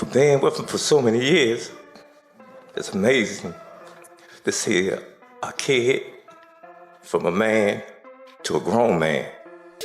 For being with him for so many years, it's amazing to see a kid from a man to a grown man.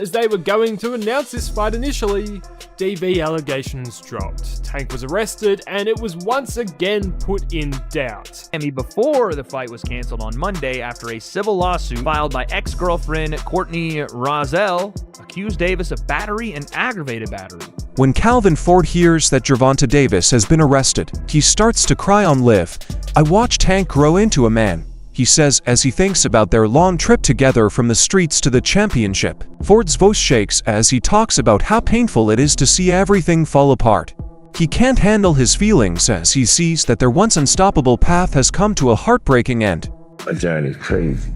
As they were going to announce this fight initially, DV allegations dropped. Tank was arrested and it was once again put in doubt. Before the fight was canceled on Monday after a civil lawsuit filed by ex-girlfriend Courtney Rozelle accused Davis of battery and aggravated battery. When Calvin Ford hears that Gervonta Davis has been arrested, he starts to cry on live. "I watched Tank grow into a man," he says as he thinks about their long trip together from the streets to the championship. Ford's voice shakes as he talks about how painful it is to see everything fall apart. He can't handle his feelings as he sees that their once unstoppable path has come to a heartbreaking end. My journey's crazy.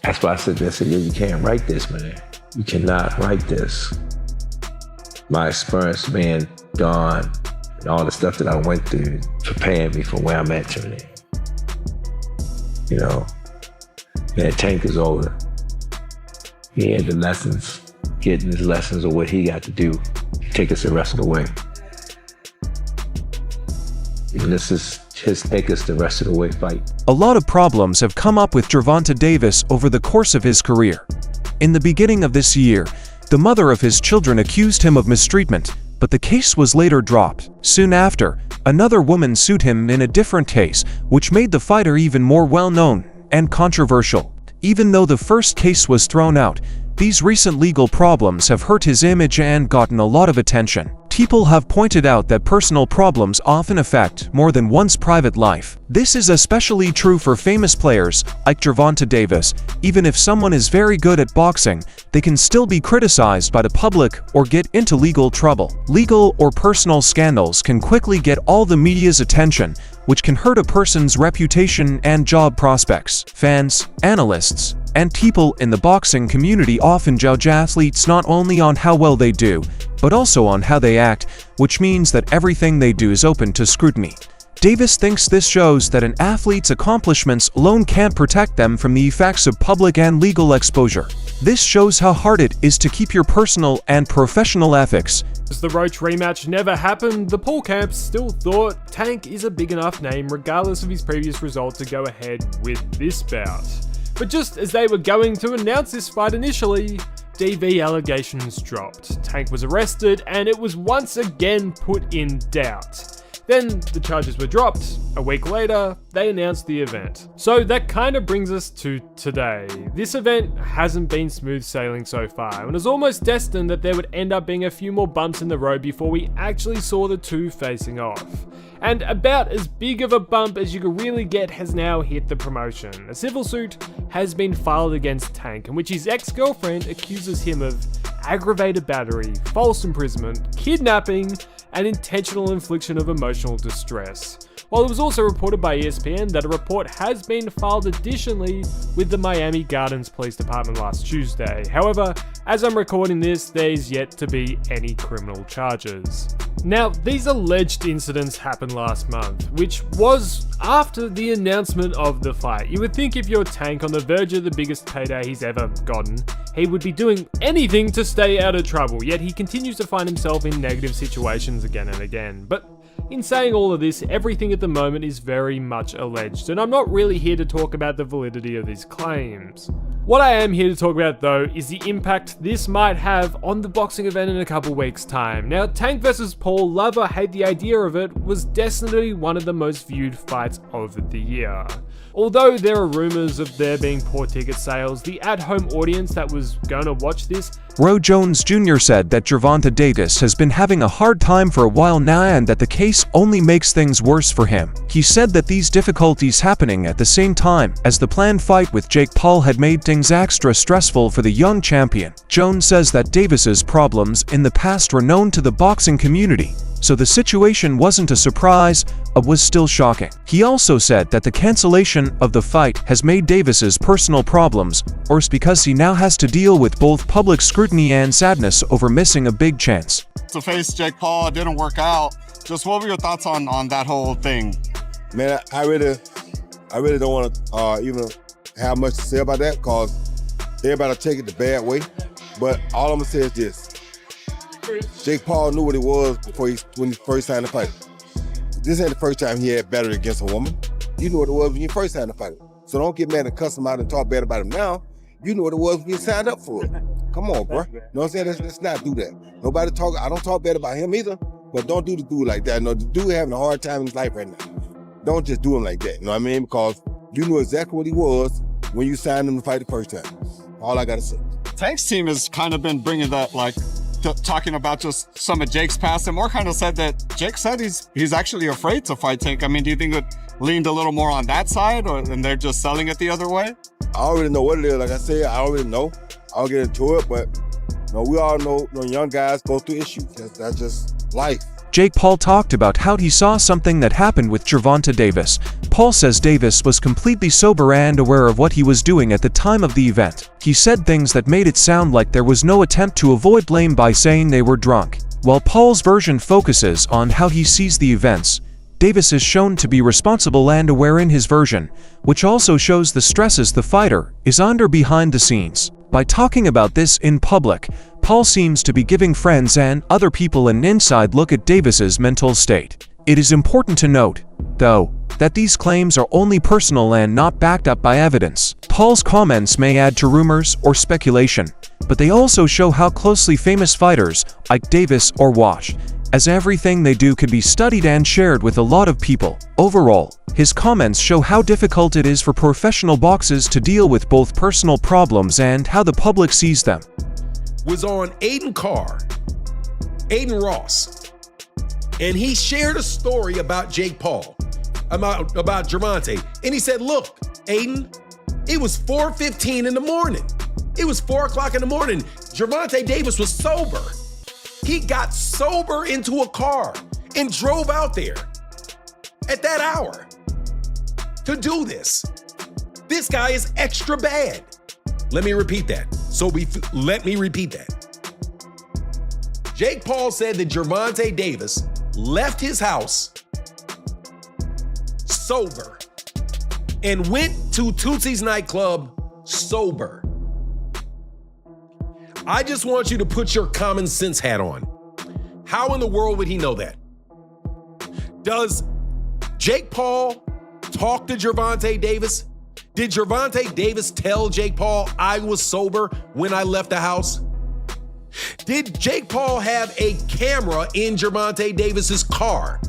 That's why I said this, you can't write this, man. You cannot write this. My experience being gone, and all the stuff that I went through preparing me for where I'm at today. You know, man, Tank is older. He had the lessons, getting his lessons of what he got to do, take us the rest of the way. And this is his take us the rest of the way fight. A lot of problems have come up with Gervonta Davis over the course of his career. In the beginning of this year, the mother of his children accused him of mistreatment, but the case was later dropped. Soon after, another woman sued him in a different case, which made the fighter even more well-known and controversial. Even though the first case was thrown out, these recent legal problems have hurt his image and gotten a lot of attention. People have pointed out that personal problems often affect more than one's private life. This is especially true for famous players like Gervonta Davis. Even if someone is very good at boxing, they can still be criticized by the public or get into legal trouble. Legal or personal scandals can quickly get all the media's attention, which can hurt a person's reputation and job prospects. Fans, analysts, and people in the boxing community often judge athletes not only on how well they do, but also on how they act, which means that everything they do is open to scrutiny. Davis thinks this shows that an athlete's accomplishments alone can't protect them from the effects of public and legal exposure. This shows how hard it is to keep your personal and professional ethics. As the Roach rematch never happened, the Paul camp still thought Tank is a big enough name regardless of his previous result to go ahead with this bout. But just as they were going to announce this fight initially, DV allegations dropped. Tank was arrested and it was once again put in doubt. Then the charges were dropped. A week later, they announced the event. So that kind of brings us to today. This event hasn't been smooth sailing so far, and it was almost destined that there would end up being a few more bumps in the road before we actually saw the two facing off. And about as big of a bump as you could really get has now hit the promotion. A civil suit has been filed against Tank, in which his ex-girlfriend accuses him of aggravated battery, false imprisonment, kidnapping, and intentional infliction of emotional distress. While it was also reported by ESPN that a report has been filed additionally with the Miami Gardens Police Department last Tuesday. However, as I'm recording this, there's yet to be any criminal charges. Now, these alleged incidents happened last month, which was after the announcement of the fight. You would think if you're Tank on the verge of the biggest payday he's ever gotten, he would be doing anything to stay out of trouble, yet he continues to find himself in negative situations again and again. But in saying all of this, everything at the moment is very much alleged, and I'm not really here to talk about the validity of these claims. What I am here to talk about though is the impact this might have on the boxing event in a couple weeks time. Now, Tank vs Paul, love or hate the idea of it, was destined one of the most viewed fights of the year. Although there are rumors of there being poor ticket sales, the at-home audience that was going to watch this. Roy Jones Jr. said that Gervonta Davis has been having a hard time for a while now and that the case only makes things worse for him. He said that these difficulties happening at the same time as the planned fight with Jake Paul had made things extra stressful for the young champion. Jones says that Davis's problems in the past were known to the boxing community, so the situation wasn't a surprise, but was still shocking. He also said that the cancellation of the fight has made Davis's personal problems worse because he now has to deal with both public scrutiny and sadness over missing a big chance. To face Jake Paul, it didn't work out. Just what were your thoughts on that whole thing? Man, I really don't want to even have much to say about that because everybody take it the bad way. But all I'm gonna say is this: Jake Paul knew what it was when he first signed the fight. This ain't the first time he had battered against a woman. You knew what it was when you first signed the fight. So don't get mad and cuss him out and talk bad about him now. You knew what it was when you signed up for it. Come on, bro. You know what I'm saying? Let's not do that. I don't talk bad about him either, but don't do the dude like that. No, the dude having a hard time in his life right now. Don't just do him like that, you know what I mean? Because you knew exactly what he was when you signed him to fight the first time. All I gotta say. Tank's team has kind of been bringing that, like, talking about just some of Jake's past, and more kind of said that Jake said he's actually afraid to fight Tank. I mean, do you think it leaned a little more on that side, and they're just selling it the other way? I already know what it is. Like I said, I already know. I'll get into it, but we all know young guys go through issues. That's just life. Jake Paul talked about how he saw something that happened with Gervonta Davis. Paul says Davis was completely sober and aware of what he was doing at the time of the event. He said things that made it sound like there was no attempt to avoid blame by saying they were drunk. While Paul's version focuses on how he sees the events, Davis is shown to be responsible and aware in his version, which also shows the stresses the fighter is under behind the scenes. By talking about this in public, Paul seems to be giving friends and other people an inside look at Davis's mental state. It is important to note, though, that these claims are only personal and not backed up by evidence. Paul's comments may add to rumors or speculation, but they also show how closely famous fighters like Davis or watch, as everything they do could be studied and shared with a lot of people. Overall, his comments show how difficult it is for professional boxers to deal with both personal problems and how the public sees them. Was on Aiden Ross, and he shared a story about Jake Paul, about Gervonta, and he said, look, Aiden, it was 4:15 in the morning. It was 4 o'clock in the morning. Gervonta Davis was sober. He got sober into a car and drove out there at that hour to do this. This guy is extra bad. Let me repeat that. Let me repeat that. Jake Paul said that Gervonta Davis left his house sober and went to Tootsie's nightclub sober. I just want you to put your common sense hat on. How in the world would he know that? Does Jake Paul talk to Gervonta Davis? Did Gervonta Davis tell Jake Paul I was sober when I left the house? Did Jake Paul have a camera in Gervonta Davis's car?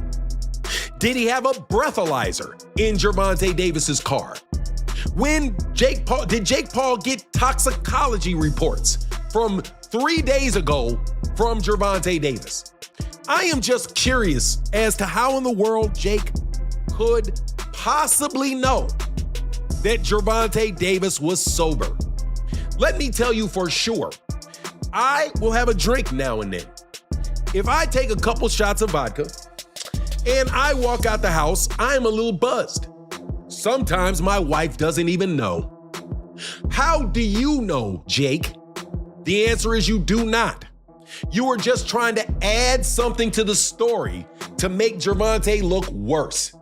Did he have a breathalyzer in Gervonta Davis's car? Did Jake Paul get toxicology reports from 3 days ago from Gervonta Davis? I am just curious as to how in the world Jake could possibly know that Gervonta Davis was sober. Let me tell you for sure, I will have a drink now and then. If I take a couple shots of vodka and I walk out the house, I'm a little buzzed. Sometimes my wife doesn't even know. How do you know, Jake? The answer is you do not. You are just trying to add something to the story to make Gervonta look worse.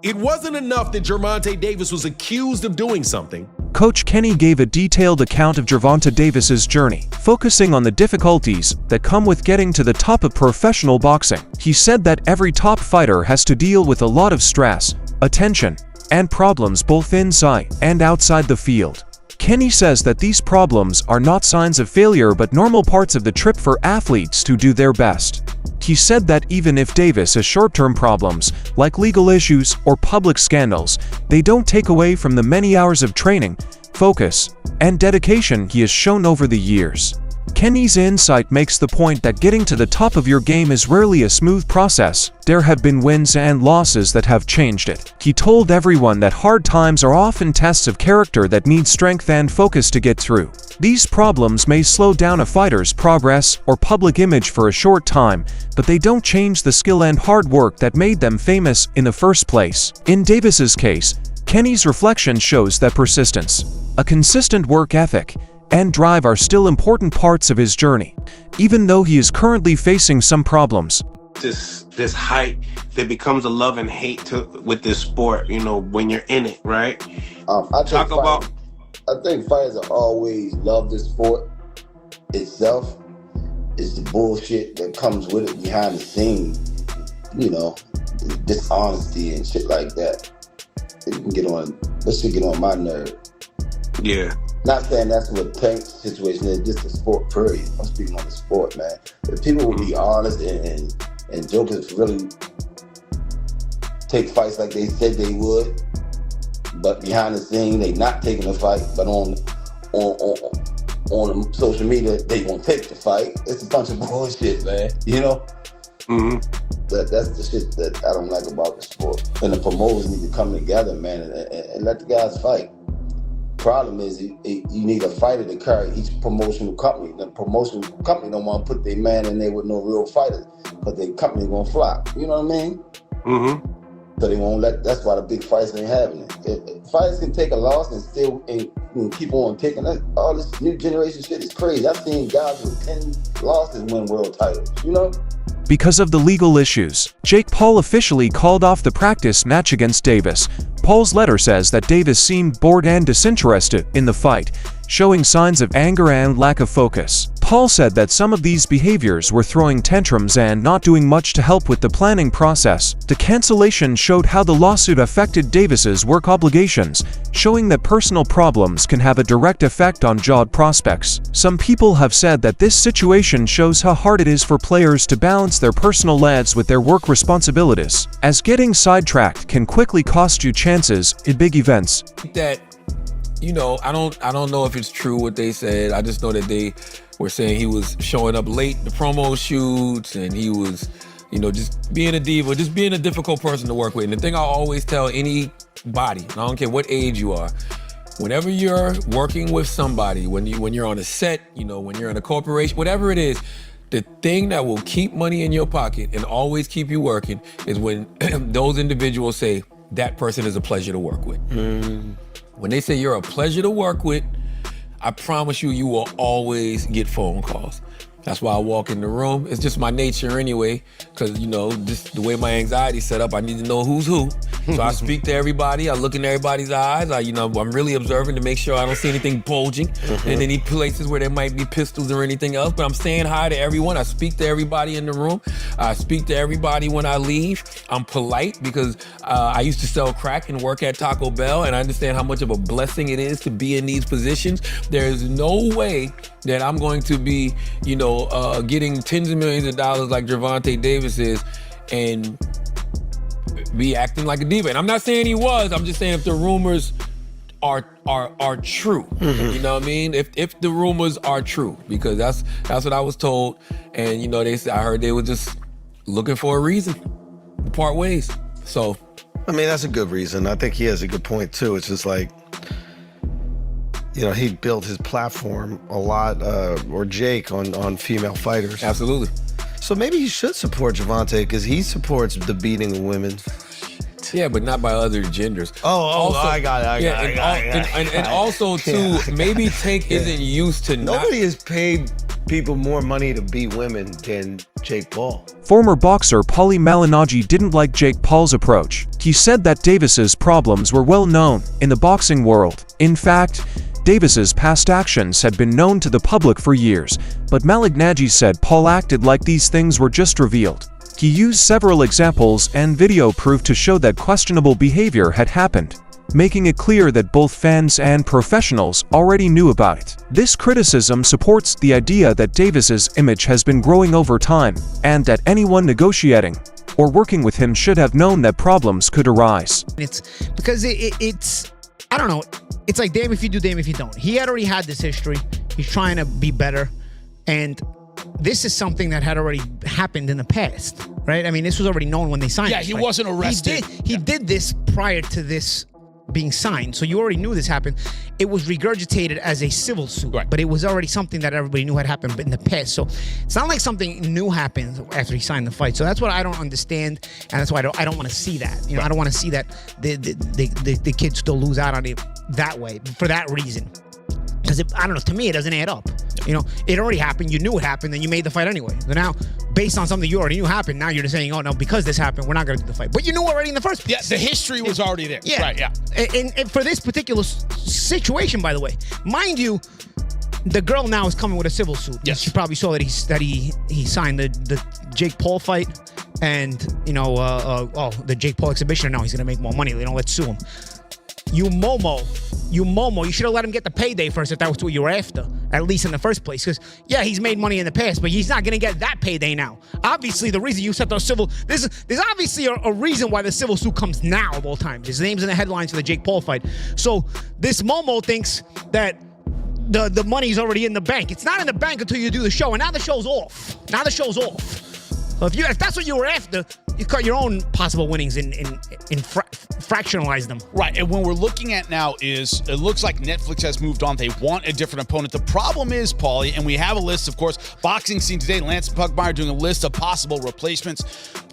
It wasn't enough that Gervonta Davis was accused of doing something. Coach Kenny gave a detailed account of Gervonta Davis's journey, focusing on the difficulties that come with getting to the top of professional boxing. He said that every top fighter has to deal with a lot of stress, attention, and problems both inside and outside the field. Kenny says that these problems are not signs of failure but normal parts of the trip for athletes to do their best. He said that even if Davis has short-term problems, like legal issues or public scandals, they don't take away from the many hours of training, focus, and dedication he has shown over the years. Kenny's insight makes the point that getting to the top of your game is rarely a smooth process. There have been wins and losses that have changed it. He told everyone that hard times are often tests of character that need strength and focus to get through. These problems may slow down a fighter's progress or public image for a short time, but they don't change the skill and hard work that made them famous in the first place. In Davis's case, Kenny's reflection shows that persistence, a consistent work ethic, and drive are still important parts of his journey, even though he is currently facing some problems. This hype that becomes a love and hate with this sport, you know, when you're in it, right? I think fighters have always loved the sport itself, is the bullshit that comes with it behind the scenes, you know, dishonesty and shit like that. That shit get on my nerve. Yeah. Not saying that's what Tank's situation is, just a sport, period. I'm speaking on the sport, man. If people would be honest and jokers really take fights like they said they would, but behind the scene they not taking the fight, but on social media they gonna take the fight. It's a bunch of bullshit, man. You know. That's the shit that I don't like about the sport. And the promoters need to come together, man, and let the guys fight. Problem is, you need a fighter to carry each promotional company. The promotional company don't want to put their man in there with no real fighters, because their company gonna flop. You know what I mean? So they won't let. That's why the big fights ain't happening. If fighters can take a loss and still and keep on taking that, all this new generation shit is crazy. I've seen guys with 10 losses win world titles. You know. Because of the legal issues, Jake Paul officially called off the practice match against Davis. Paul's letter says that Davis seemed bored and disinterested in the fight, showing signs of anger and lack of focus. Paul said that some of these behaviors were throwing tantrums and not doing much to help with the planning process. The cancellation showed how the lawsuit affected Davis's work obligations, showing that personal problems can have a direct effect on job prospects. Some people have said that this situation shows how hard it is for players to balance their personal lives with their work responsibilities, as getting sidetracked can quickly cost you chances in big events. That, you know, I don't know if it's true what they said. I just know that they were saying he was showing up late to promo shoots, and he was, you know, just being a diva, just being a difficult person to work with. And the thing I always tell anybody, I don't care what age you are, whenever you're working with somebody, when you're on a set, you know, when you're in a corporation, whatever it is, the thing that will keep money in your pocket and always keep you working is when those individuals say that person is a pleasure to work with. When they say you're a pleasure to work with, I promise you, you will always get phone calls. That's why I walk in the room. It's just my nature anyway, because, you know, just the way my anxiety's set up, I need to know who's who. So I speak to everybody. I look in everybody's eyes. I'm really observing to make sure I don't see anything bulging in any places where there might be pistols or anything else. But I'm saying hi to everyone. I speak to everybody in the room. I speak to everybody when I leave. I'm polite because I used to sell crack and work at Taco Bell, and I understand how much of a blessing it is to be in these positions. There's no way that I'm going to be, you know, getting tens of millions of dollars like Gervonta Davis is and be acting like a diva. And I'm not saying he was, I'm just saying if the rumors are true. You know what I mean? If the rumors are true, because that's what I was told. And you know, I heard they were just looking for a reason to part ways. So I mean, that's a good reason. I think he has a good point too. It's just like, you know, he built his platform a lot, or Jake, on female fighters. Absolutely. So maybe he should support Gervonta, because he supports the beating of women. Yeah, but not by other genders. I got it. And also, too, maybe Tank isn't used to Nobody has paid people more money to beat women than Jake Paul. Former boxer Paulie Malignaggi didn't like Jake Paul's approach. He said that Davis's problems were well known in the boxing world. In fact, Davis's past actions had been known to the public for years, but Malignaggi said Paul acted like these things were just revealed. He used several examples and video proof to show that questionable behavior had happened, making it clear that both fans and professionals already knew about it. This criticism supports the idea that Davis's image has been growing over time, and that anyone negotiating or working with him should have known that problems could arise. It's because it's I don't know. It's like damn if you do, damn if you don't. He had already had this history. He's trying to be better. And this is something that had already happened in the past, right? I mean, this was already known when they signed. Yeah, he wasn't arrested. He did this prior to this being signed. So you already knew this happened. It was regurgitated as a civil suit, right, but it was already something that everybody knew had happened in the past. So it's not like something new happened after he signed the fight. So that's what I don't understand, and that's why I don't want to see that. You know, I don't want to see that the kids still lose out on it that way for that reason. Because I don't know, to me it doesn't add up. You know, it already happened. You knew it happened, and you made the fight anyway. So now, based on something you already knew happened, now you're just saying, oh no, because this happened, we're not going to do the fight. But you knew already in the first place. Yeah, the history was already there. Yeah, right. Yeah, and for this particular situation, by the way, mind you, The girl now is coming with a civil suit. Yes. She probably saw that he signed the Jake Paul fight, and the Jake Paul exhibition. Now he's gonna make more money. Let's sue him. You Momo, you should have let him get the payday first if that was what you were after, at least in the first place. Because, yeah, he's made money in the past, but he's not going to get that payday now. Obviously, the reason you set those civil... There's obviously a reason why the civil suit comes now of all times. His name's in the headlines for the Jake Paul fight. So this Momo thinks that the money's already in the bank. It's not in the bank until you do the show, and now the show's off. So if that's what you were after, you cut your own possible winnings and fractionalize them. Right, and when we're looking at now is, it looks like Netflix has moved on. They want a different opponent. The problem is, Paulie, and we have a list, of course, boxing scene today, Lance Pugmire doing a list of possible replacements.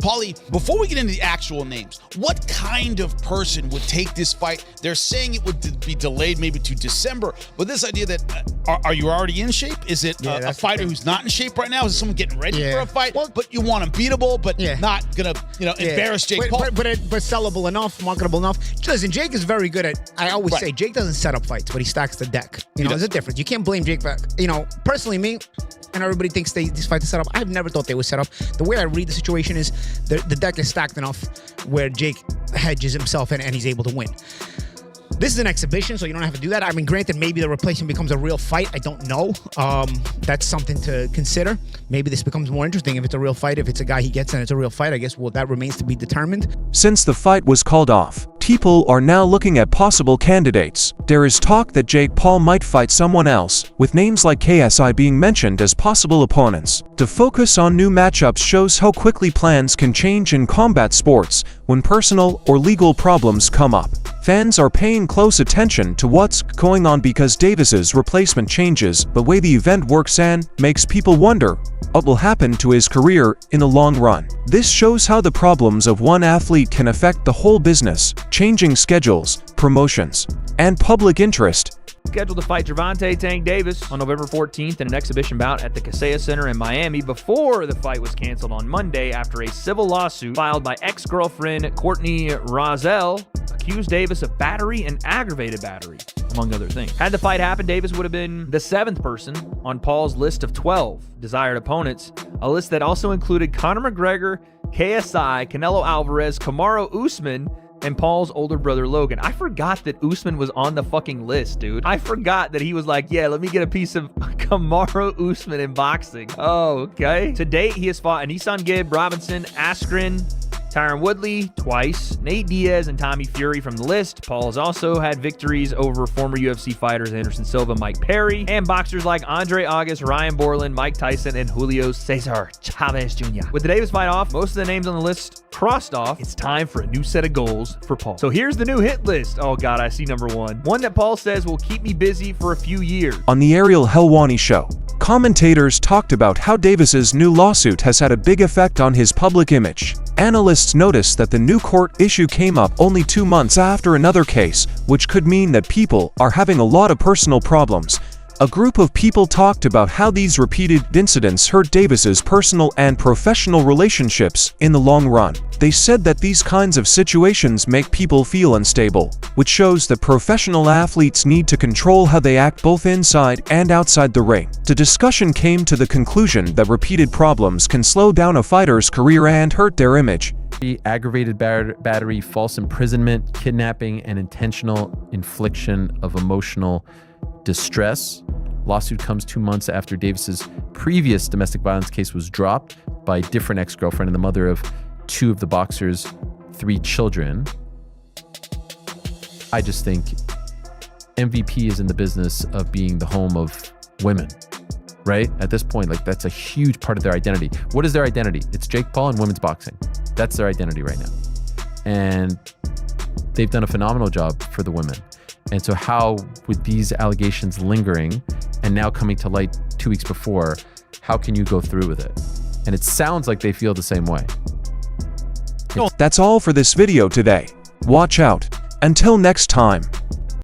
Paulie, before we get into the actual names, what kind of person would take this fight? They're saying it would be delayed maybe to December, but this idea that, are you already in shape? Is it a fighter who's not in shape right now? Is it someone getting ready for a fight? Well, but you want him beatable, but not gonna, embarrass Jake Paul. But sellable enough, marketable enough. Listen, Jake is very good at, I always say, Jake doesn't set up fights, but he stacks the deck. There's a difference. You can't blame Jake for, personally me, and everybody thinks these fights are set up. I've never thought they were set up. The way I read the situation is the deck is stacked enough where Jake hedges himself and he's able to win. This is an exhibition, so you don't have to do that. I mean, granted, maybe the replacement becomes a real fight. I don't know. That's something to consider. Maybe this becomes more interesting if it's a real fight. If it's a guy he gets and it's a real fight, I guess, that remains to be determined. Since the fight was called off, people are now looking at possible candidates. There is talk that Jake Paul might fight someone else, with names like KSI being mentioned as possible opponents. To focus on new matchups shows how quickly plans can change in combat sports when personal or legal problems come up. Fans are paying close attention to what's going on because Davis's replacement changes the way the event works and makes people wonder what will happen to his career in the long run. This shows how the problems of one athlete can affect the whole business, changing schedules, promotions, and public interest. Scheduled to fight Gervonta Tank Davis on November 14th in an exhibition bout at the Kaseya Center in Miami before the fight was canceled on Monday after a civil lawsuit filed by ex-girlfriend Courtney Rozelle accused Davis of battery and aggravated battery, among other things. Had the fight happened, Davis would have been the 7th person on Paul's list of 12 desired opponents, a list that also included Conor McGregor, KSI, Canelo Alvarez, Kamaru Usman, and Paul's older brother Logan. I forgot that Usman was on the fucking list, dude. I forgot that he was like, yeah, let me get a piece of Kamaru Usman in boxing. Oh, okay. To date, he has fought Anisan Gibb, Robinson, Askren, Tyron Woodley twice, Nate Diaz, and Tommy Fury from the list. Paul has also had victories over former UFC fighters Anderson Silva, Mike Perry, and boxers like Andre August, Ryan Borland, Mike Tyson, and Julio Cesar Chavez Jr. With the Davis fight off, most of the names on the list crossed off, it's time for a new set of goals for Paul. So here's the new hit list. Oh God, I see number one. One that Paul says will keep me busy for a few years. On the Ariel Helwani show, commentators talked about how Davis's new lawsuit has had a big effect on his public image. Analysts noticed that the new court issue came up only 2 months after another case, which could mean that people are having a lot of personal problems. A group of people talked about how these repeated incidents hurt Davis's personal and professional relationships in the long run. They said that these kinds of situations make people feel unstable, which shows that professional athletes need to control how they act both inside and outside the ring. The discussion came to the conclusion that repeated problems can slow down a fighter's career and hurt their image. Aggravated battery, false imprisonment, kidnapping, and intentional infliction of emotional distress. Lawsuit comes 2 months after Davis's previous domestic violence case was dropped by a different ex-girlfriend and the mother of 2 of the boxer's 3 children. I just think MVP is in the business of being the home of women, right? At this point, like, that's a huge part of their identity. What is their identity? It's Jake Paul and women's boxing. That's their identity right now. And they've done a phenomenal job for the women. And so how, with these allegations lingering and now coming to light 2 weeks before, how can you go through with it? And it sounds like they feel the same way. That's all for this video today. Watch out. Until next time.